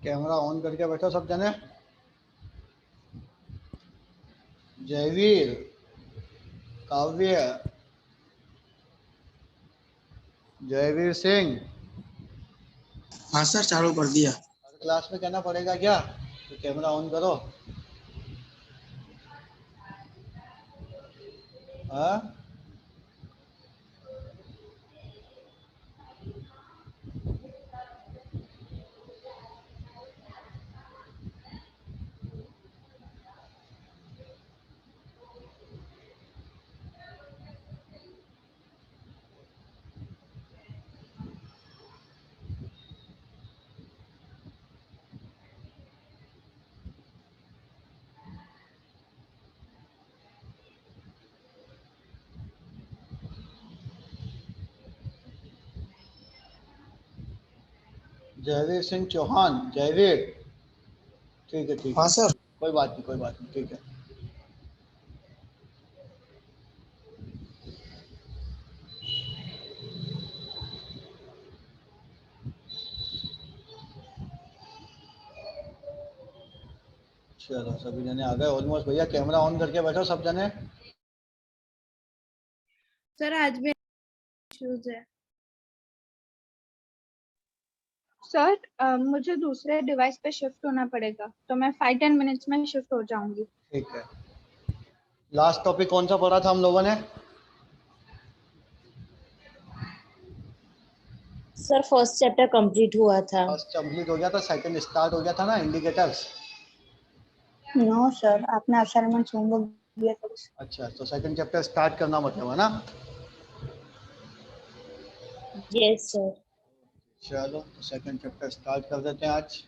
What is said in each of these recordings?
Camera on करके बैठो सब जने। जयवीर, काव्य, जयवीर सिंह। हाँ सर, चालू कर दिया। हर क्लास में कहना पड़ेगा क्या तो कैमरा ऑन करो? हाँ, जयवीर सिंह चौहान, जयवीर। ठीक है ठीक हाँ है, सर। कोई बात नहीं कोई बात नहीं, ठीक है। चलो सभी जने आ गए ऑलमोस्ट। भैया कैमरा ऑन करके बैठो सब जने। सर आज भी इश्यूज है। सर मुझे दूसरे डिवाइस पे शिफ्ट होना पड़ेगा, तो मैं 5-10 मिनट्स में शिफ्ट हो जाऊंगी। ठीक है। लास्ट टॉपिक कौन सा पढ़ा था हम लोगों ने? सर फर्स्ट चैप्टर कंप्लीट हुआ था। फर्स्ट कंप्लीट हो गया था, सेकंड स्टार्ट हो गया था ना, इंडिकेटर्स। नो सर, आपने असाइनमेंट होमवर्क दिया था। अच्छा, तो सेकंड चैप्टर स्टार्ट करना मतलब है ना? Yes sir. चलो तो सेकंड चैप्टर स्टार्ट कर देते हैं आज।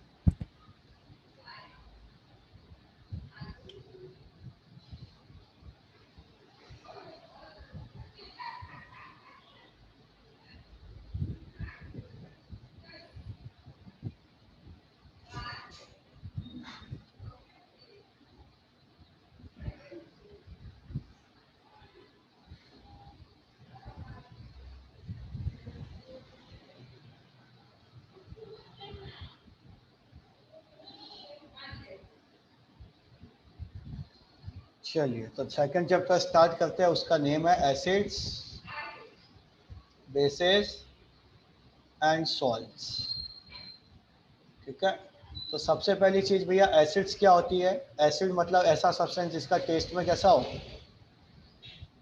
चलिए तो सेकंड चैप्टर स्टार्ट करते हैं। उसका नेम है एसिड्स, बेसेस एंड सॉल्ट्स। ठीक है, तो सबसे पहली चीज भैया, एसिड्स क्या होती है? एसिड मतलब ऐसा सब्सटेंस जिसका टेस्ट में कैसा हो?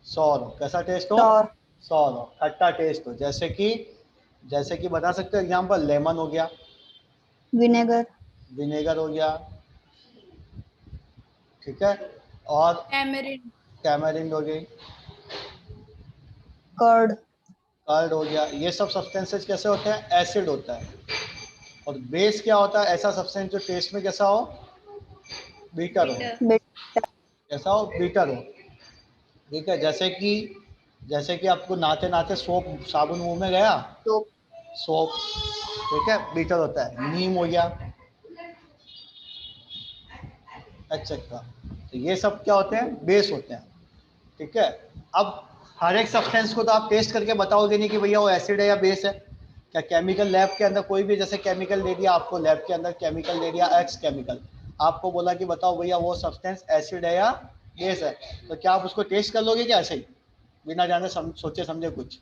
सॉर हो। कैसा टेस्ट हो? सॉर। सॉर हो, खट्टा टेस्ट हो। जैसे कि बता सकते हो एग्जांपल? लेमन हो गया, विनेगर। विनेगर हो गया, ठीक है, और टैमरिंड। टैमरिंड हो गई, कर्ड। कर्ड हो गया। ये सब सब्सटेंसेस कैसे होते हैं? एसिड होता है। और बेस क्या होता है? ऐसा सब्सटेंस जो टेस्ट में कैसा हो? बीटर हो। बिटर। कैसा हो? बीटर हो। ठीक है, जैसे कि आपको नहाते नहाते सोप, साबुन मुंह में गया, तो सोप, ठीक है, बीटर होता है। नीम हो गया, एक्सेट्रा। तो ये सब क्या होते हैं? बेस होते हैं। ठीक है, अब हर एक सब्सटेंस को तो आप टेस्ट करके बताओगे नहीं कि भैया वो एसिड है या बेस है। क्या केमिकल लैब के अंदर कोई भी जैसे केमिकल दे दिया आपको, लैब के अंदर केमिकल दे दिया, एक्स केमिकल, आपको बोला कि बताओ भैया वो सब्सटेंस एसिड है या बेस है, तो क्या आप उसको टेस्ट कर लोगे क्या ऐसे ही बिना जाने सोचे समझे कुछ?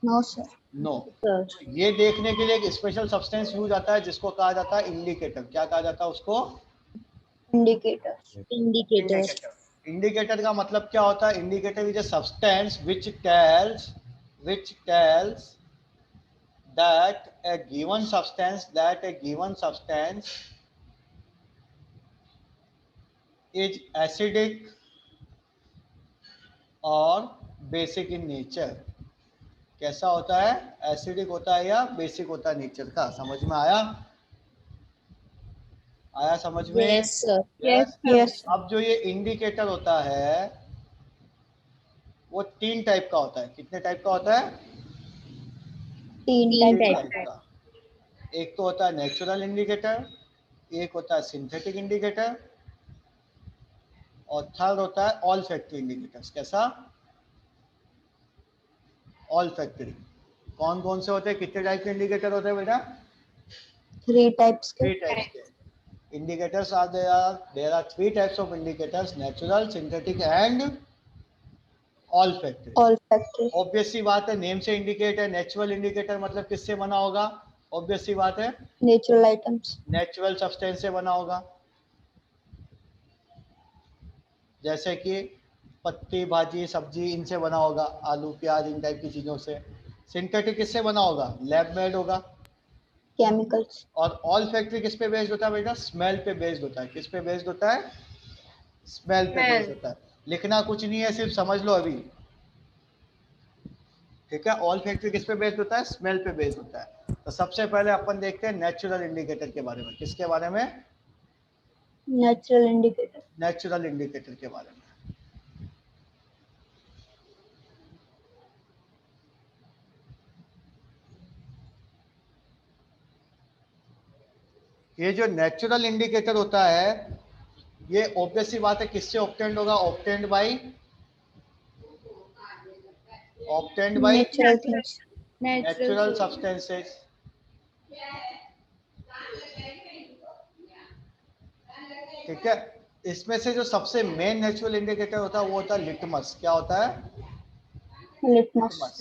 No sir. नो। सर ये देखने के लिए एक स्पेशल सब्सटेंस यूज आता है जिसको कहा जाता है इंडिकेटर। क्या कहा जाता है उसको? इंडिकेटर। इंडिकेटर। इंडिकेटर का मतलब क्या होता है? Indicator is a substance which tells that a given substance is acidic और बेसिक इन नेचर। कैसा होता है? एसिडिक होता है या बेसिक होता है नेचर का। समझ में आया? आया समझ में? Yes sir. Yes yes. अब जो ये इंडिकेटर होता है वो 3 टाइप का होता है। कितने टाइप का होता है? 3 तीन टाइप टाइप का। का। एक तो होता है नेचुरल इंडिकेटर, एक होता है सिंथेटिक इंडिकेटर, और थर्ड होता है ऑल फैक्ट्री इंडिकेटर्स। कैसा? All factory. कौन कौन से होते हैं? कितने टाइप के इंडिकेटर होते हैं बेटा? Three types. Three types के indicators are there are three types of indicators: natural, synthetic and olfactory. Olfactory. Obvious सी बात है, नेम से इंडिकेट है। नेचुरल इंडिकेटर मतलब किससे बना होगा? ऑब्वियस सी बात है, Natural items. नेचुरल सब्सटेंस से बना होगा, जैसे कि पत्ती, भाजी, सब्जी, इनसे बना होगा, आलू, प्याज, इन टाइप की चीज़ों से। सिंथेटिक किससे बना होगा? लैब मेड होगा। Chemicals. और ऑल फैक्ट्री किस पे बेस्ड होता है बेटा? स्मेल पे बेस्ड होता है। किस पे बेस्ड होता है? स्मेल पे बेस्ड होता है। लिखना कुछ नहीं है, सिर्फ समझ लो अभी, ठीक है। ऑल फैक्ट्री किस पे बेस्ड होता है? स्मेल पे बेस्ड होता है। तो सबसे पहले अपन देखते हैं नेचुरल इंडिकेटर के बारे में। किसके बारे में? Natural indicator. नेचुरल इंडिकेटर के बारे में। ये जो नेचुरल इंडिकेटर होता है, ये ऑब्वियस सी बात है किससे ऑब्टेन्ड होगा? Obtained by Natural things. Natural substances. ठीक है। इसमें से जो सबसे मेन नेचुरल इंडिकेटर होता है वो होता है लिटमस। क्या होता है? Litmus.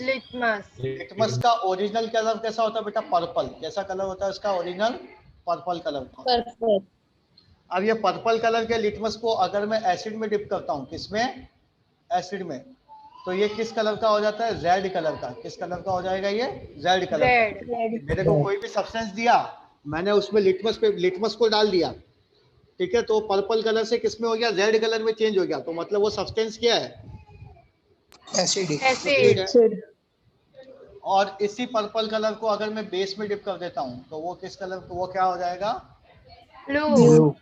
लिटमस का ओरिजिनल कलर कैसा होता है बेटा? पर्पल। कैसा कलर होता है इसका? ओरिजिनल पर्पल कलर का। Purple. अब ये पर्पल कलर के लिटमस को अगर मैं एसिड में डिप करता हूँ, किसमें? एसिड में, तो ये किस कलर का हो जाता है? रेड कलर का। किस कलर का हो जाएगा ये? रेड कलर का। Red. मेरे को कोई भी सब्सटेंस दिया, मैंने उसमें लिटमस को डाल दिया, ठीक है, तो पर्पल कलर से किस में हो गया? रेड कलर में चेंज हो गया। तो मतलब वो सब्सटेंस क्या है? एसिड Acid है। Acid. और इसी पर्पल कलर को अगर मैं बेस में डिप कर देता हूँ तो वो किस कलर, वो क्या हो जाएगा? Blue.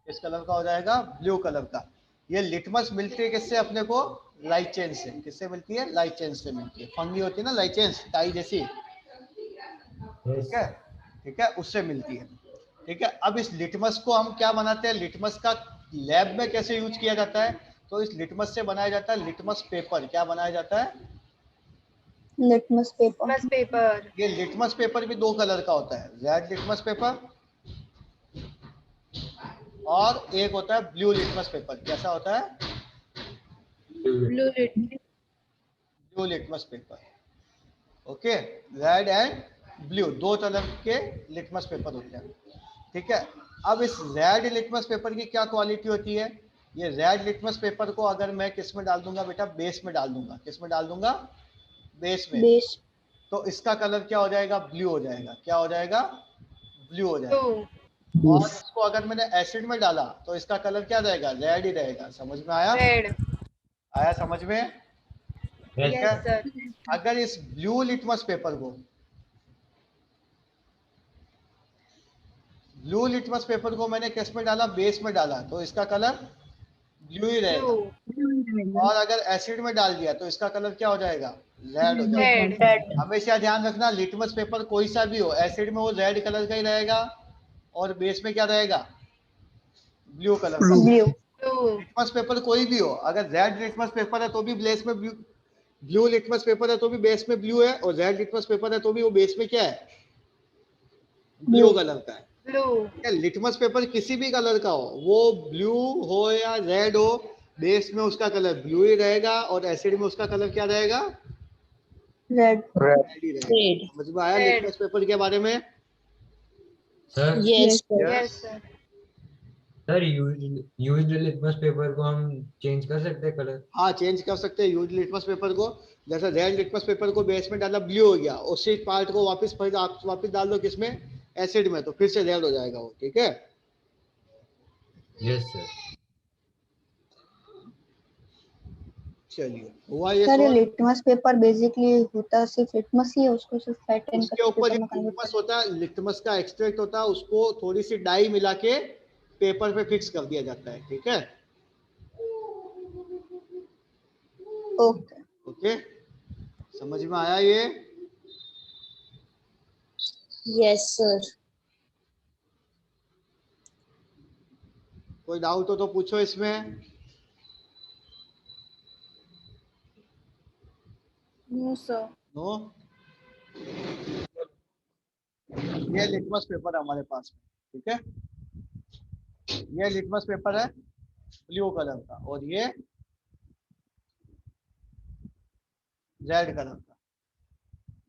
किस कलर का हो जाएगा? ब्लू कलर का। ये लिटमस मिलती है किससे अपने को? लाइट चेन से। किससे मिलती है? लाइट चेन से मिलती है। फंगी होती है ना लाइट चेन, टाई जैसी, ठीक है, ठीक है, उससे मिलती है। ठीक है। अब इस लिटमस को हम क्या बनाते हैं? लिटमस का लैब में कैसे यूज किया जाता है? तो इस लिटमस से बनाया जाता है लिटमस पेपर। क्या बनाया जाता है? Litmus paper. ये लिटमस पेपर भी दो कलर का होता है, रेड लिटमस पेपर और एक होता है ब्लू लिटमस पेपर। कैसा होता है? Blue litmus paper. Okay, red and blue दो कलर के लिटमस पेपर होते हैं। ठीक है। अब इस रेड लिटमस पेपर की क्या क्वालिटी होती है? ये रेड लिटमस पेपर को अगर मैं किस में डाल दूंगा बेटा? बेस में डाल दूंगा। किस में डाल दूंगा? बेस में। Base. तो इसका कलर क्या हो जाएगा? ब्लू हो जाएगा। क्या हो जाएगा? ब्लू हो जाएगा। और इसको अगर मैंने एसिड में डाला तो इसका कलर क्या रहेगा? रेड ही रहेगा। समझ में आया? आया समझ में? ठीक है। अगर इस ब्लू लिटमस पेपर को मैंने किस में डाला? बेस में डाला, तो इसका कलर ब्लू ही रहेगा। और अगर एसिड में डाल दिया तो इसका कलर क्या हो जाएगा? रेड हो जाएगा। Red. हमेशा ध्यान रखना, लिटमस पेपर कोई सा भी हो, एसिड में वो रेड कलर का ही रहेगा और बेस में क्या रहेगा? ब्लू कलर का। Blue. लिटमस पेपर कोई भी हो, अगर रेड लिटमस पेपर है तो भी बेस में ब्लू लिटमस पेपर है तो भी बेस में ब्लू है, और रेड लिटमस पेपर है तो भी वो बेस में क्या है? ब्लू कलर का है। लिटमस पेपर किसी भी कलर का हो, वो ब्लू हो या रेड हो, बेस में उसका कलर ब्लू ही रहेगा और एसिड में उसका कलर क्या रहेगा? Red. रेड ही रहेगा। Red. समझ में आया लिटमस पेपर के बारे में? Sir Yes. Sir used litmus paper को हम चेंज कर सकते हैं कलर? हाँ, चेंज कर सकते हैं यूज लिटमस पेपर को। जैसे रेड लिटमस पेपर को बेस में डाला, ब्लू हो गया, उसी पार्ट को वापस फिर आप वापस डाल दो किसमें? एसिड में, तो फिर से रेड हो जाएगा वो। ठीक है। Yes sir. चलिए, हुआ ये सर ये सॉल्व। लिटमस पेपर बेसिकली होता सिर्फ लिटमस ही है, उसको सिर्फ फैटन उसके करके ऊपर पेपर में एक कन्वर्ट लिटमस होता है, लिटमस का एक्सट्रैक्ट होता है, उसको थोड़ी सी डाई मिला के पेपर पे फिक्स कर दिया जाता है। ठीक है। ओके। ओके, समझ में आया ये? Yes sir. कोई डाउट हो तो पूछो इसमें। No, sir. नो? ये लिटमस पेपर है हमारे पास में, ठीक है। ये लिटमस पेपर है ब्लू कलर का और ये रेड कलर का,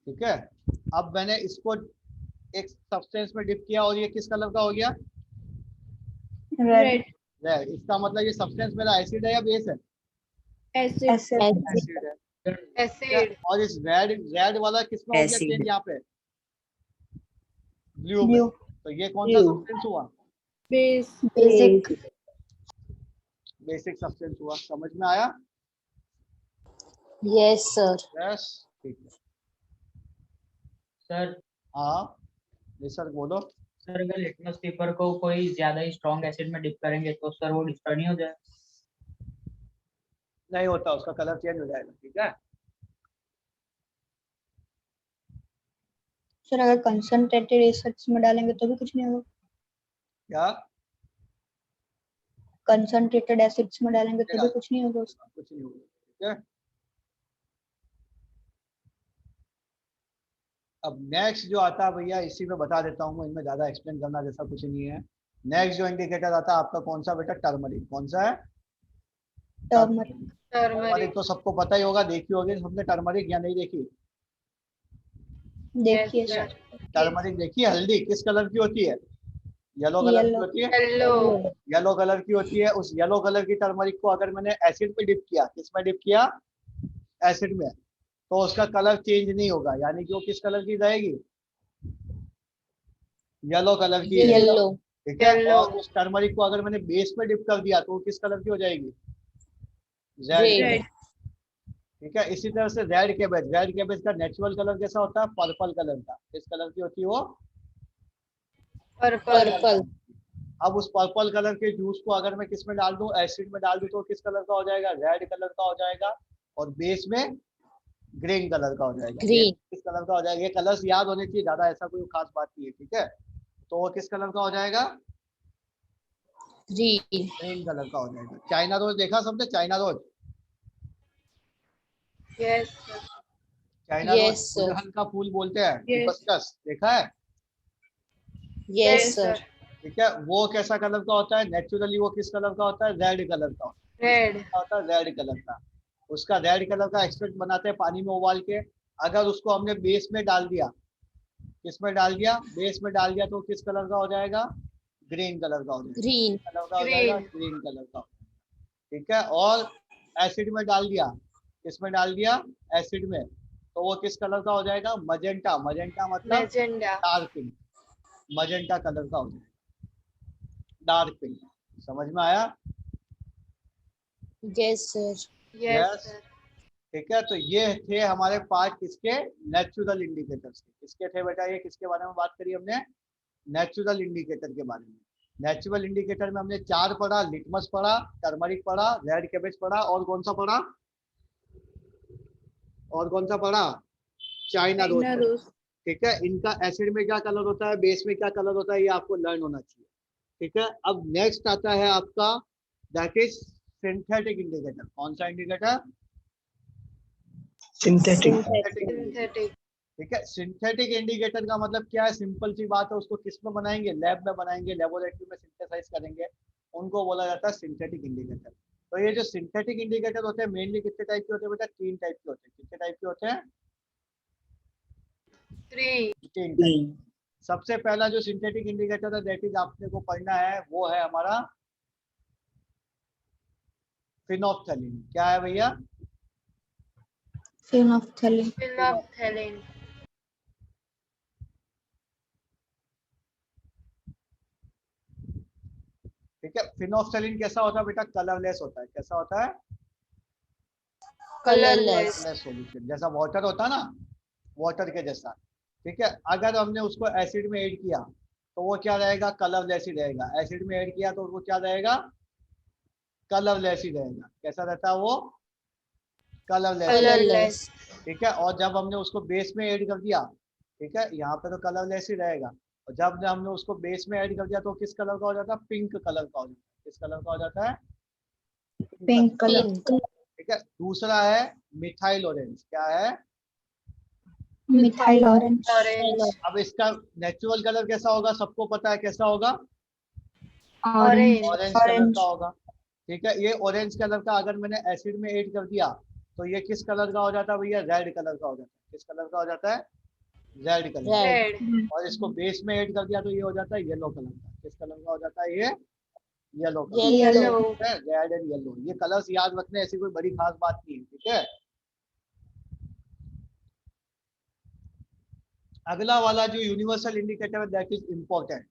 ठीक है। अब मैंने इसको एक सब्सटेंस में डिप किया और ये किस कलर का हो गया? Red red. इसका मतलब ये सब्सटेंस मेरा एसिड है या बेस है? एसिड एसिड है। एसिड और इस रेड रेड वाला किसमें हो गया चेंज? यहाँ पे ब्लू में। तो ये कौन सा सब्सटेंस हुआ? बेस बेसिक बेसिक सब्सटेंस हुआ। समझ में आया? Yes sir. यस, ठीक है। सर हाँ जी सर बोलो। सर अगर लिटमस पेपर को कोई ज्यादा ही स्ट्रॉन्ग एसिड में डिप करेंगे तो सर वो डिस्ट्रॉय नहीं हो जाए? नहीं होता, उसका कलर चेंज हो जाएगा, ठीक है। सर अगर कंसंट्रेटेड एसिड्स में डालेंगे तो भी कुछ नहीं होगा? क्या? कंसंट्रेटेड एसिड्स में डालेंगे तो भी कुछ नहीं होगा उसका? कुछ नहीं होगा, ठीक है। अब नेक्स्ट जो आता है भैया, इसी में बता देता हूँ मैं, इनमें ज्यादा एक्सप्लेन करना जैसा कुछ नहीं है। नेक्स्ट जो इंडिकेटर आता है आपका कौन सा बेटा? टर्मरिक। कौन सा है? टर्मरिक। टर्मरिक तो सबको पता ही होगा, देखी होगी सबने टर्मरिक या नहीं देखी? देखिए सर। टर्मरिक देखिए। हल्दी किस कलर की होती है? येलो कलर की होती है। येलो कलर की होती है। उस येलो कलर की टर्मरिक को अगर मैंने एसिड में डिप किया, किस में डिप किया? एसिड में, तो उसका कलर चेंज नहीं होगा, यानी कि वो किस कलर की रहेगी? येलो कलर की। येलो। ठीक है। और उस टर्मरिक को अगर मैंने बेस में डिप कर दिया तो वो किस कलर की हो जाएगी? रेड। ठीक है। इसी तरह से रेड कैबेज का नेचुरल कलर कैसा होता है? पर्पल कलर का। किस कलर की होती है वो? पर्पल। अब उस पर्पल कलर के जूस को अगर मैं किस में डाल दूं? एसिड में डाल दूं तो किस कलर का हो जाएगा? रेड कलर का हो जाएगा। और बेस में ग्रीन कलर का हो जाएगा। ये किस कलर का हो जाएगा? ये कलर्स याद होने चाहिए, ज्यादा ऐसा कोई खास बात नहीं है, ठीक है। तो वो किस कलर का हो जाएगा? ग्रीन कलर का हो जाएगा। चाइना रोज देखा सबने? चाइना रोज, चाइना रोज गुड़हल का फूल बोलते हैं, हिबिस्कस, देखा है? Yes sir. ठीक है। वो कैसा कलर का होता है? नेचुरली वो किस कलर का होता है? रेड कलर का होता है। रेड कलर का। उसका रेड कलर का एक्सट्रैक्ट बनाते हैं पानी में उबाल के। अगर उसको हमने बेस में डाल दिया, किसमें डाल दिया? बेस में डाल दिया, तो किस कलर का हो जाएगा? ग्रीन कलर का हो जाएगा। ग्रीन कलर का हो जाएगा। ग्रीन कलर का, ठीक है। और एसिड में डाल दिया, किसमें डाल दिया? एसिड में, तो वो किस कलर का हो जाएगा? मजेंटा। मजेंटा मतलब डार्क पिंक। मजेंटा कलर का हो जाएगा, डार्क पिंक। समझ में आया? Yes sir. यस, ठीक है। तो ये थे हमारे पार्ट किसके? नेचुरल इंडिकेटर्स के। किसके थे बेटा ये? किसके बारे में बात करी हमने? नेचुरल इंडिकेटर के बारे में। नेचुरल इंडिकेटर में हमने 4 पढ़ा। लिटमस पढ़ा, टर्मरिक पढ़ा, रेड कैबेज पढ़ा, और कौन सा पढ़ा? और कौन सा पढ़ा? China rose. ठीक है। इनका एसिड में क्या कलर होता है, बेस में क्या कलर होता है, ये आपको लर्न होना चाहिए, ठीक है। अब नेक्स्ट आता है आपका, दैट इज सिंथेटिक इंडिकेटर। कौन सा इंडिकेटर? सिंथेटिक। ठीक है। सिंथेटिक इंडिकेटर का मतलब क्या है? सिंपल सी बात है, उसको किस में बनाएंगे? लैब में बनाएंगे, लेबोरेटरी में सिंथेसाइज करेंगे, उनको बोला जाता है सिंथेटिक इंडिकेटर। तो ये जो सिंथेटिक इंडिकेटर होते हैं मेनली कितने टाइप के होते हैं बेटा? 3 टाइप के होते हैं। कितने टाइप के होते हैं? 3 टाइप। सबसे पहला जो सिंथेटिक इंडिकेटर है दैट इज आपने को पढ़ना है, वो है हमारा फिनोफ्थैलिन। क्या है भैया? फिनोफ्थैलिन। ठीक है। फिनोफ्थैलिन कैसा होता है बेटा? कलरलेस होता है। कैसा होता है? कलरलेस। सॉल्यूशन, जैसा वाटर होता है ना, वाटर के जैसा। ठीक है। अगर हमने उसको एसिड में ऐड किया तो वो क्या रहेगा? कलरलेस ही रहेगा। एसिड में ऐड किया तो वो क्या रहेगा? कलरलेस ही रहेगा। कैसा रहता है वो? कलरलेस। ठीक है। और जब हमने उसको बेस में ऐड कर दिया, ठीक है, यहाँ पे तो कलरलेस ही रहेगा। और जब हमने उसको बेस में ऐड कर दिया तो किस कलर का हो जाता है? पिंक कलर का हो जाता है। किस कलर का हो जाता है? Pink colour. ठीक है। दूसरा है मिथाइल ऑरेंज। क्या है? Methyl orange. ऑरेंज अब इसका नेचुरल कलर कैसा होगा, सबको पता है कैसा होगा, ऑरेंज ऑरेंज कलर ऑरेंज। का होगा। ठीक है, ये ऑरेंज कलर का अगर मैंने एसिड में ऐड कर दिया तो ये किस कलर का हो जाता है भैया, रेड कलर का हो जाता है। किस कलर का हो जाता है, रेड कलर का। रेड और इसको बेस में ऐड कर दिया तो ये हो जाता है येलो कलर का। किस कलर का हो जाता है ये, yellow colour. Yellow red and yellow, ये कलर्स याद रखने, ऐसी कोई बड़ी खास बात नहीं है। ठीक है, अगला वाला जो यूनिवर्सल इंडिकेटर है दैट इज इंपॉर्टेंट,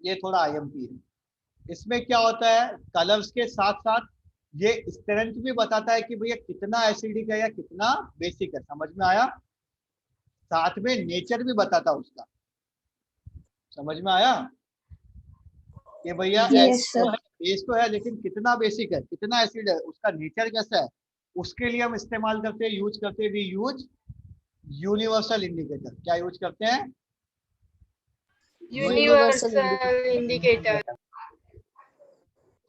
ये थोड़ा आईएमपी है। इसमें क्या होता है, कलर्स के साथ साथ ये स्ट्रेंथ भी बताता है कि भैया कितना एसिडिक है या कितना बेसिक है। समझ में आया, साथ में नेचर भी बताता है उसका। समझ में आया कि भैया Yes, तो है, बेस तो है, लेकिन कितना बेसिक है, कितना एसिड है, उसका नेचर कैसा है, उसके लिए हम इस्तेमाल करते हैं, यूज करते हैं, वी यूज यूनिवर्सल इंडिकेटर। क्या यूज करते हैं, यूनिवर्सल इंडिकेटर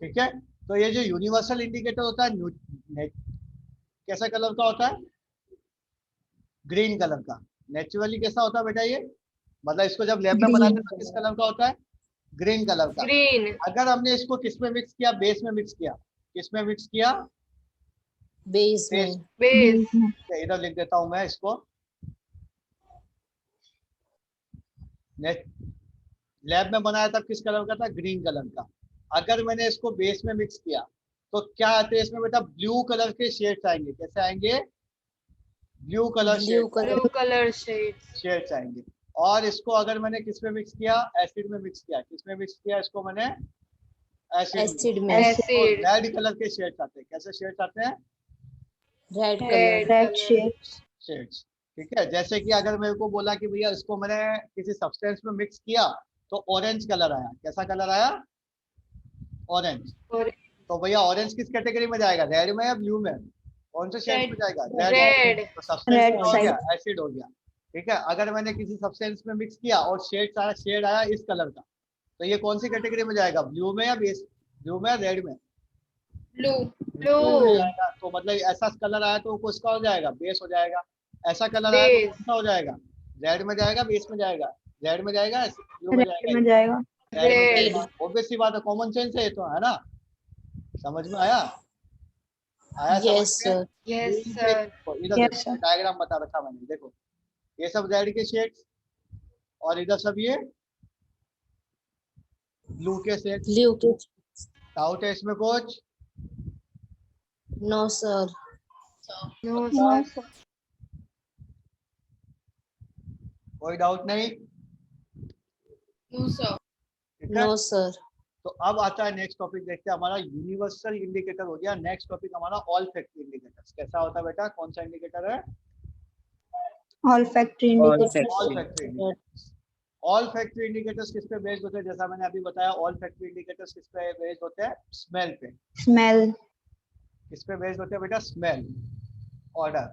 ठीक है। तो ये जो यूनिवर्सल इंडिकेटर होता है कैसा कलर का होता है, ग्रीन कलर का। नेचुरली कैसा होता है बेटा ये, मतलब इसको जब लैब में बनाते हैं तो किस कलर का होता है, ग्रीन कलर का। ग्रीन अगर हमने इसको किस में मिक्स किया, बेस में मिक्स किया, किस में मिक्स किया, बेस बेस। में। बेस इधर लिख देता हूं मैं इसको, लैब में बनाया तब किस कलर का था, ग्रीन कलर का। अगर मैंने इसको बेस में मिक्स किया तो क्या आते हैं इसमें बेटा, ब्लू कलर के शेड्स आएंगे। कैसे आएंगे, blue colour blue colour. Blue colour shades आएंगे। और इसको अगर मैंने किस में मिक्स किया, एसिड में मिक्स किया। किस में मिक्स किया इसको मैंने, एसिड में। एसिड रेड कलर के शेड्स आते हैं। कैसे शेड्स आते हैं, red colour. Red red shades. Shades. ठीक है, जैसे कि अगर मेरे को बोला कि भैया इसको मैंने किसी सब्सटेंस में मिक्स किया तो ऑरेंज कलर आया। कैसा कलर आया, ऑरेंज। तो भैया ऑरेंज किस कैटेगरी में जाएगा, रेड में या ब्लू में, कौन से शेड में जाएगा, रेड तो सब्सटेंस Red हो गया, side। एसिड हो गया। ठीक है, अगर मैंने किसी सब्सटेंस में मिक्स किया और शेड आया इस कलर का, तो ये कौन सी कैटेगरी में जाएगा, ब्लू में या बेस, ब्लू में या रेड में, ब्लू ब्लू में जाएगा। तो मतलब ऐसा कलर आया तो वो किसका हो जाएगा, बेस हो जाएगा। ऐसा कलर आया तो बेस कौन सा हो जाएगा, रेड में जाएगा, बेस में जाएगा, रेड में जाएगा, ब्लू में रेड में जाएगा, जाएगा। रेड में रेड जाएगा। ऑब्वियस सी बात है, कॉमन सेंस है ये तो, है ना। समझ में आया, आया यस समझ में। सर। यस सर इधर Yes, sir। डायग्राम बता रखा मैंने, देखो ये सब रेड के शेड्स और इधर सब ये ब्लू के शेड्स। ब्लू के। डाउट है इसमें कुछ, no sir. No No, sir sir। कोई डाउट नहीं, नो सर ठीक है। No sir. तो अब आता है नेक्स्ट टॉपिक, देखते हैं हमारा यूनिवर्सल इंडिकेटर हो गया। नेक्स्ट टॉपिक हमारा ऑल फैक्ट्री इंडिकेटर्स। कैसा होता है बेटा, कौन सा इंडिकेटर है, all factory indicator. All factory indicators. All factory indicators किस पे बेस्ड होते हैं, जैसा मैंने अभी बताया, ऑल फैक्ट्री इंडिकेटर्स किस पे बेस्ड होते हैं, स्मेल पे। स्मेल। किस पे बेस्ड होते हैं बेटा, स्मेल, ऑर्डर,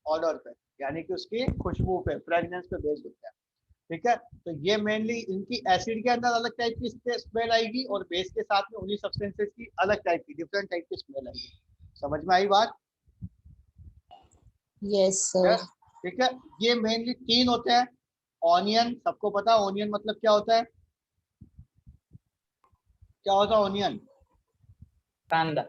ऑर्डर पे, यानी कि उसकी खुशबू पे, फ्रेगनेंस पे बेस्ड होता है। ठीक है, तो ये मेनली इनकी एसिड के अंदर अलग टाइप की स्मेल आएगी और बेस के साथ में उन्हीं सब्सटेंसेस की अलग टाइप की, डिफरेंट टाइप की स्मेल आएगी। समझ में आई बात, यस सर। ठीक है। ये मेनली तीन होते हैं। ऑनियन, सबको पता है ऑनियन मतलब क्या होता है, क्या होता है ऑनियन, कांदा।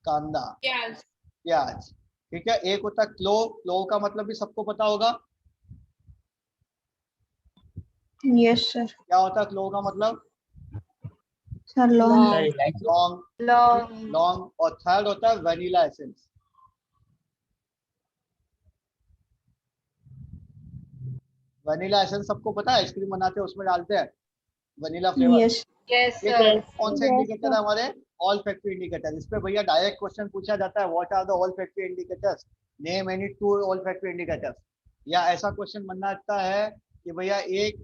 कांदा, प्याज प्याज। ठीक है, एक होता है क्लोव, क्लोव का मतलब भी सबको पता होगा, यस सर। क्या होता है क्लोव का मतलब, सर लॉन्ग। सर इलायची। लौंग, लॉन्ग लौंग। और थर्ड होता है वनीला एसेंस। वनीला एसेंस सबको पता है, आइसक्रीम बनाते हैं उसमें डालते हैं वनीला फ्लेवर। यस। यस ये सर कौन सा Yes, इंडिकेटर sir। है हमारे, ऑल फैक्ट्री इंडिकेटर। इस पे भैया डायरेक्ट क्वेश्चन पूछा जाता है, what are the all factory indicators, name any two all factory indicators. या ऐसा क्वेश्चन बनता है कि भैया एक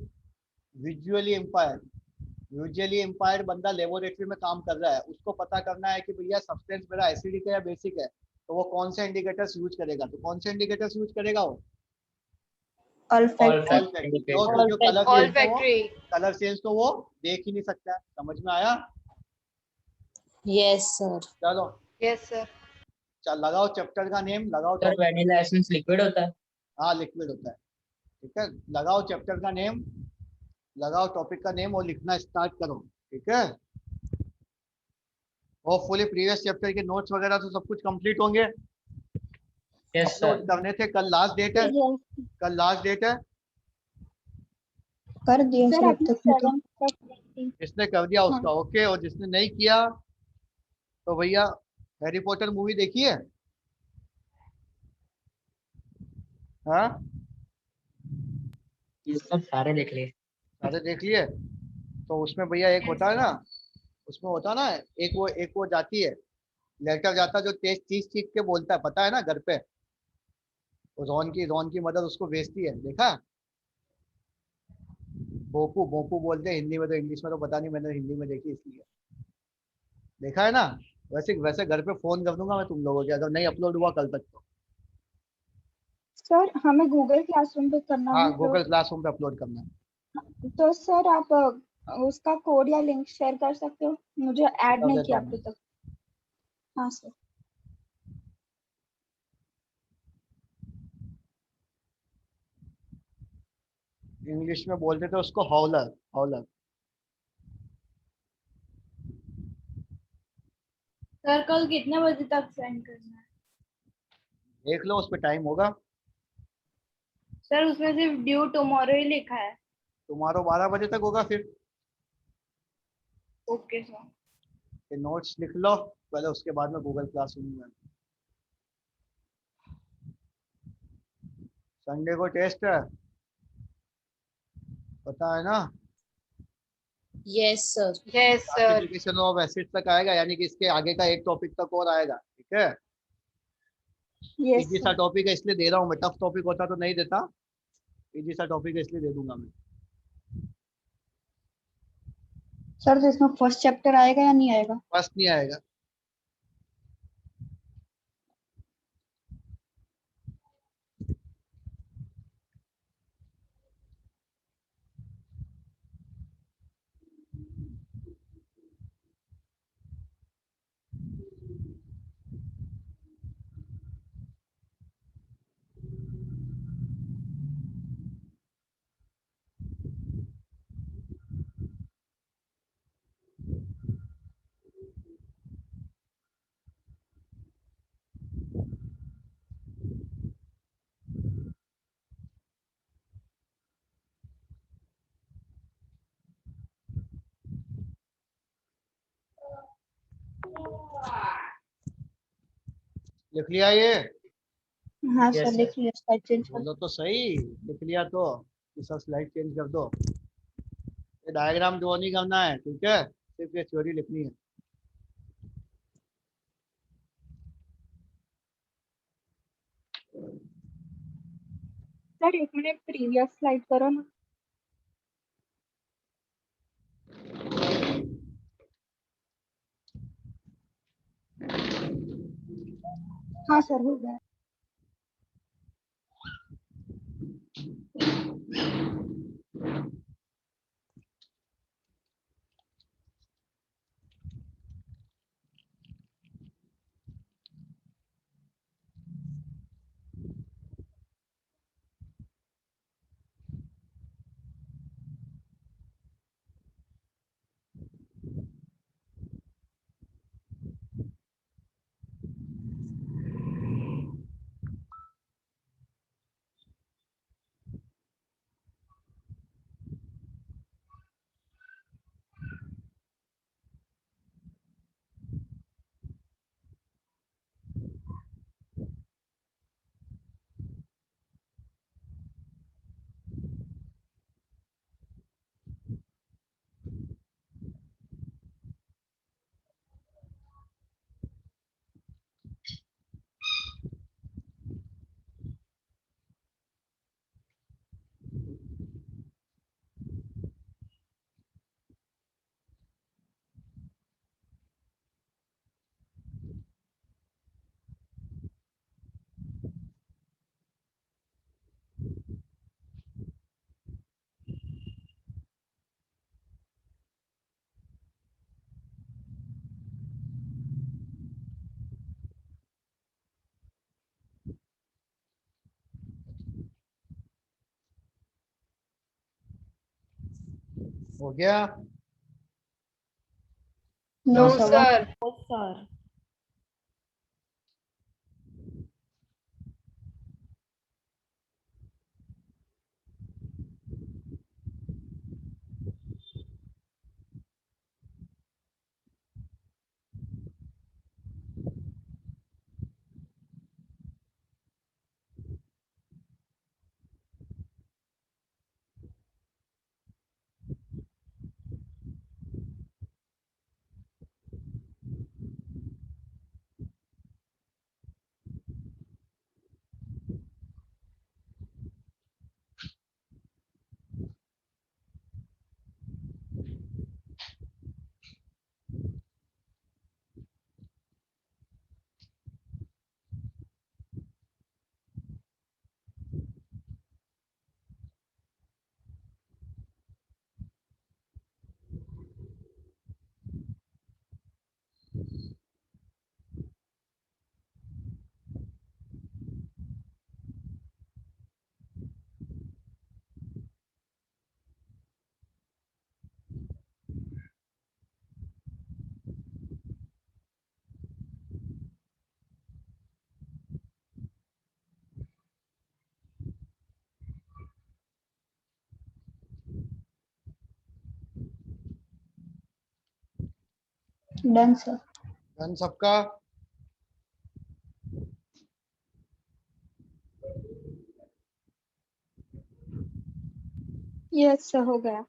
विजुअली इंपायर्ड बंदा लेबोरेटरी में काम कर रहा है, उसको पता करना है कि भैया सब्सटेंस मेरा एसिडिक है या बेसिक है, तो वो कौन से इंडिकेटर्स यूज करेगा, तो कौन से इंडिकेटर्स यूज करेगा वो, all all factory. All factory. जो कलर ऑल चेंज तो वो, फैक्ट्री कलर चेंज तो वो देख ही नहीं सकता है। समझ में आया, यस सर। चलो यस सर चल लगाओ चैप्टर का नेम, लगाओ सर वैनिला एसेंस लिक्विड होता है। हाँ लिक्विड होता है। ठीक है, लगाओ चैप्टर का नेम, लगाओ टॉपिक का नेम और लिखना स्टार्ट करो। ठीक है, होपफुली प्रीवियस चैप्टर के नोट्स वगैरह तो सब कुछ कंप्लीट होंगे। Yes sir. अपलोड करने थे, कल लास्ट डेट है, Yes, कल लास्ट डेट है। कर दिया सर सर अब आपने तक में तो। 7 तक देखी। जिसने कर दिया हाँ। उसका ओके, और जिसने नहीं किया तो भैया हैरी पॉटर मूवी देखी है? हाँ ये सब सारे देख लिए। सारे देख लिए। तो उसमें भैया एक होता है ना, उसमें होता है ना, एक वो जाती है, लेटर जाता है जो तेज चीज चीख के बोलता है, पता है ना, घर पे वो रॉन की मदर उसको भेजती है, देखा? भोपू भोपू बोलते हैं हिंदी में, तो इंग्लिश में तो पता नहीं, मैंने हिंदी में देखी इसलिए। देखा है ना? वैसे वैसे घर पे फोन कर दूंगा मैं तुम लोगों के, अगर नहीं अपलोड हुआ कल तक तो। सर हमें गूगल क्लासरूम पे करना हाँ है गूगल क्लासरूम पे अपलोड करना है। तो सर आप उसका कोड या लिंक शेयर कर सकते हो, मुझे ऐड कर नहीं देता किया हूँ अभी तक। हाँ सर। इंग्लिश में बोलते थे उसको हॉलर, हॉलर। सर कल कितने बजे तक सेंड करना है? देख लो उस पर टाइम होगा। सर उसमें सिर्फ ड्यू टुमारो ही लिखा है। तुम्हारा 12 बजे तक होगा फिर। Okay sir. ये नोट्स लिख लो पहले, उसके बाद में गूगल क्लासरूम में। संडे को टेस्ट है, पता है ना? Yes, sir. Yes, sir. Classification of acid तक आएगा, यानी कि इसके आगे का एक टॉपिक तक और आएगा। ठीक है, यस इजी सा सर। टॉपिक है इसलिए दे रहा हूँ मैं, टफ टॉपिक होता तो नहीं देता, इजी सा टॉपिक है इसलिए दे दूंगा मैं। सर तो इसमें फर्स्ट चैप्टर आएगा या नहीं आएगा? फर्स्ट नहीं आएगा। लिख लिया ये? हाँ Yes, सर sir. लिख लिया, स्लाइड चेंज कर। बोलो तो सही, लिख लिया तो कि सर स्लाइड चेंज कर दो। ये डायग्राम ड्रॉ नहीं करना है, ठीक है, सिर्फ ये थ्योरी लिखनी है। सर 1 मिनट प्रीवियस स्लाइड करो ना। हाँ सर हो गया। हो गया? No, No, sir. sir. No, sir. Done, sir. Done सबका? यस सर, हो गया।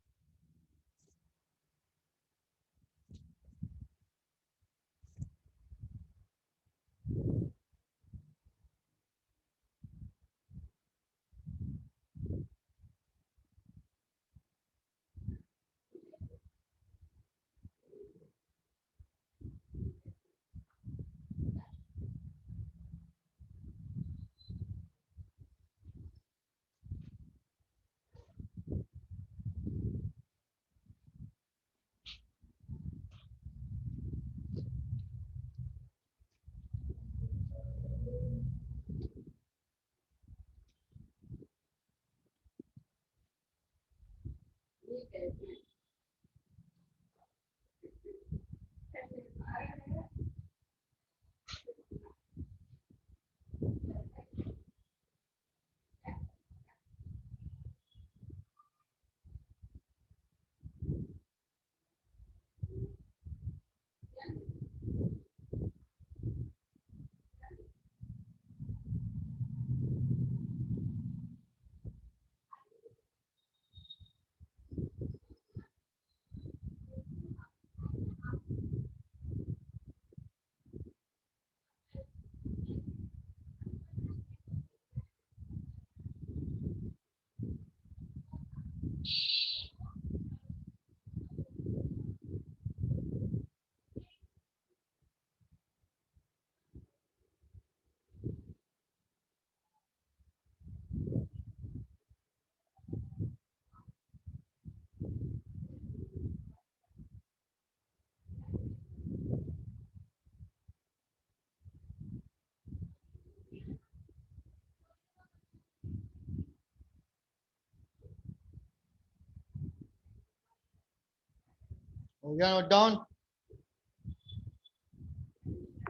हो गया note down?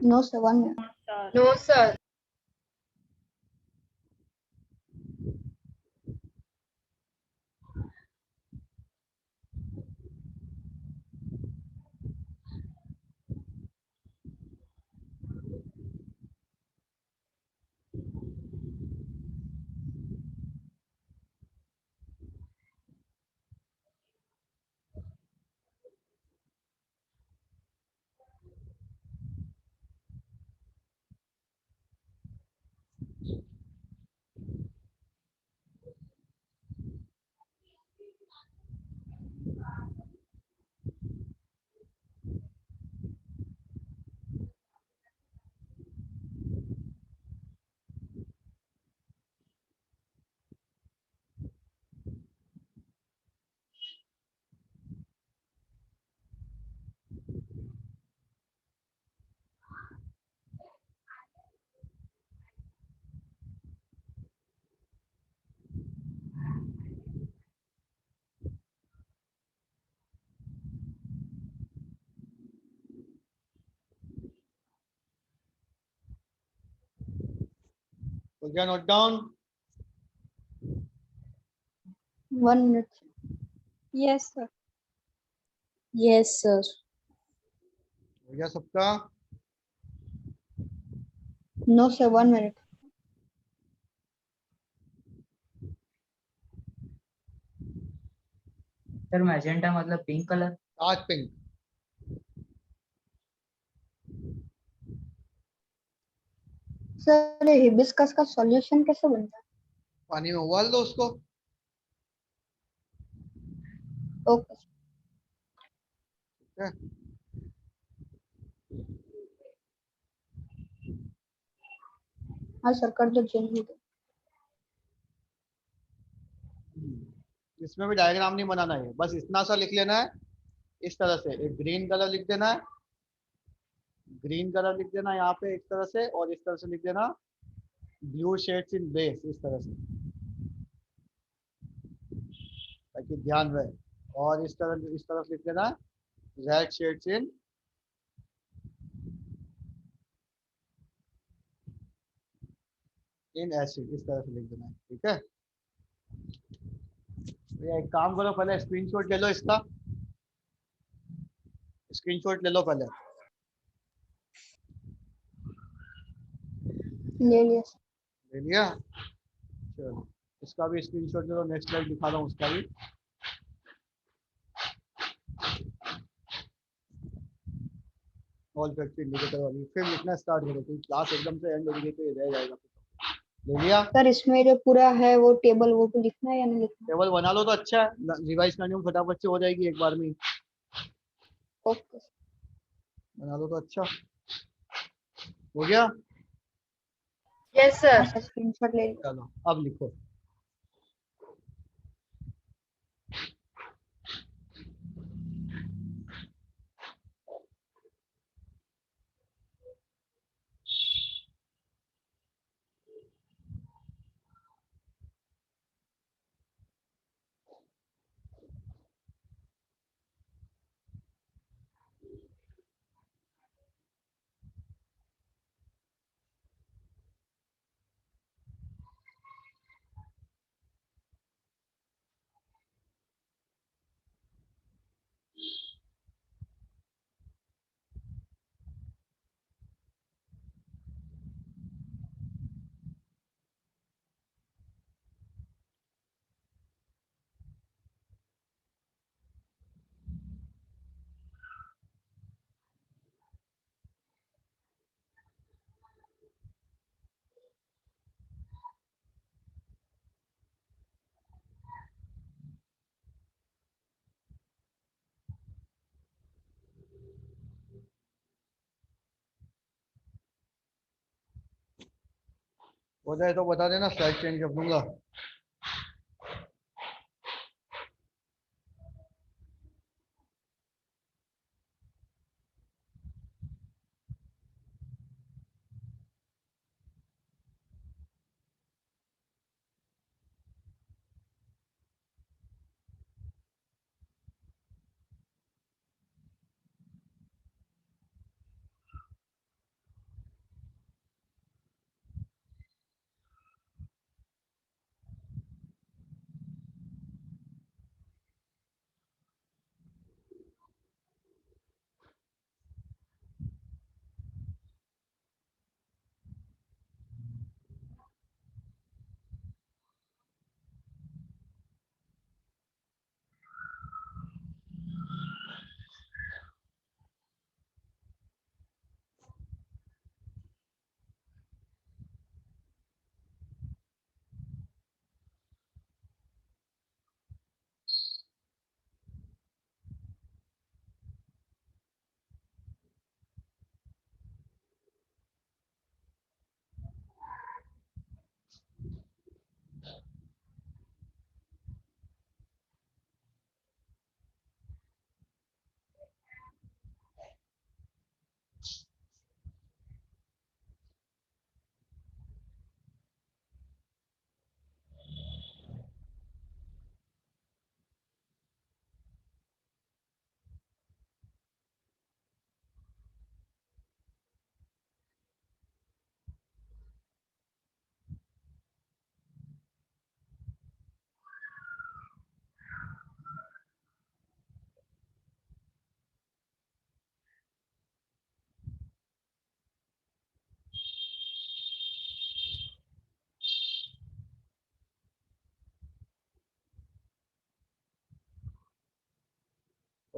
No, sir. 1 minute. Sir. No, sir. हो गया note down? 1 minute. Yes, sir. Yes, sir. हो गया सबका? No sir, 1 minute. Sir magenta मतलब pink colour. Dark pink. Sir hibiscus का सॉल्यूशन कैसे बनता है? पानी में उबाल दो उसको। ओके। ठीक है? हाँ सर, कर दो, चेंज हो गया। इसमें भी डायग्राम नहीं बनाना है, बस इतना सा लिख लेना है इस तरह से। एक ग्रीन कलर लिख देना है, ग्रीन कलर लिख देना यहाँ पे इस तरह से, और इस तरह से लिख देना ब्लू शेड्स इन बेस, इस तरह से, ताकि ध्यान रहे। और इस तरह से लिख देना रेड शेड्स इन एसिड, इस तरह से लिख देना है। ठीक है? तो एक काम करो, पहले स्क्रीनशॉट ले लो इसका, स्क्रीनशॉट ले लो पहले। ले लिया सर। ले लिया? चलो इसका भी स्क्रीनशॉट ले लो, नेक्स्ट स्लाइड दिखा रहा हूँ उसका भी। ऑल फैक्ट्री इंडिकेटर वाली फिर लिखना स्टार्ट करो, क्योंकि क्लास एकदम से एंड हो गई तो ये रह जाएगा। ले लिया? सर इसमें जो पूरा है वो टेबल, वो भी लिखना है या नहीं लिखना? टेबल बना लो तो अच्छा है, रिवाइज करने में फटाफट से हो जाएगी एक बार में। ओके। बना लो तो अच्छा। हो गया? Yes, sir. हाँ सर, स्क्रीनशॉट ले लिया। चलो अब लिखो। हो जाए तो बता देना, स्लाइड चेंज कर दूंगा।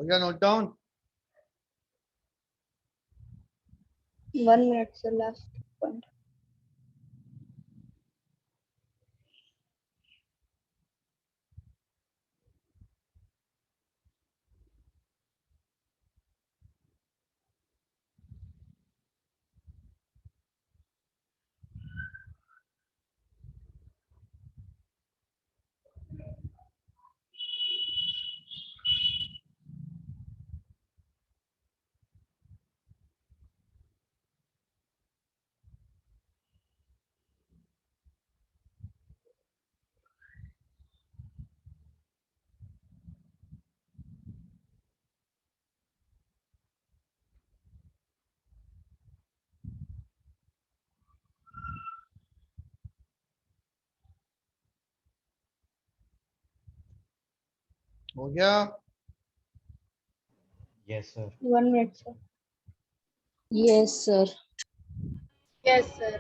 हो गया note down? 1 minute sir, last point. हो गया? Yes, sir. 1 minute sir. Yes, sir. Yes, sir.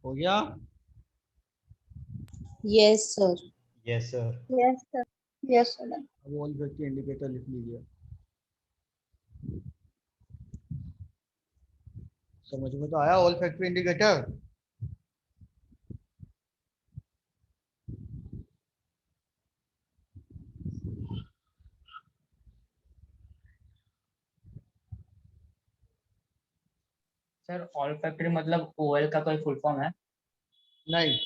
हो गया? Yes, sir. Yes, sir. Yes sir. Yes sir. Done. अब ऑल फैक्ट्री इंडिकेटर लिख लीजिए। समझ में तो आया all factory indicator? Sir all factory मतलब ओएल का कोई फुल फॉर्म है? नहीं,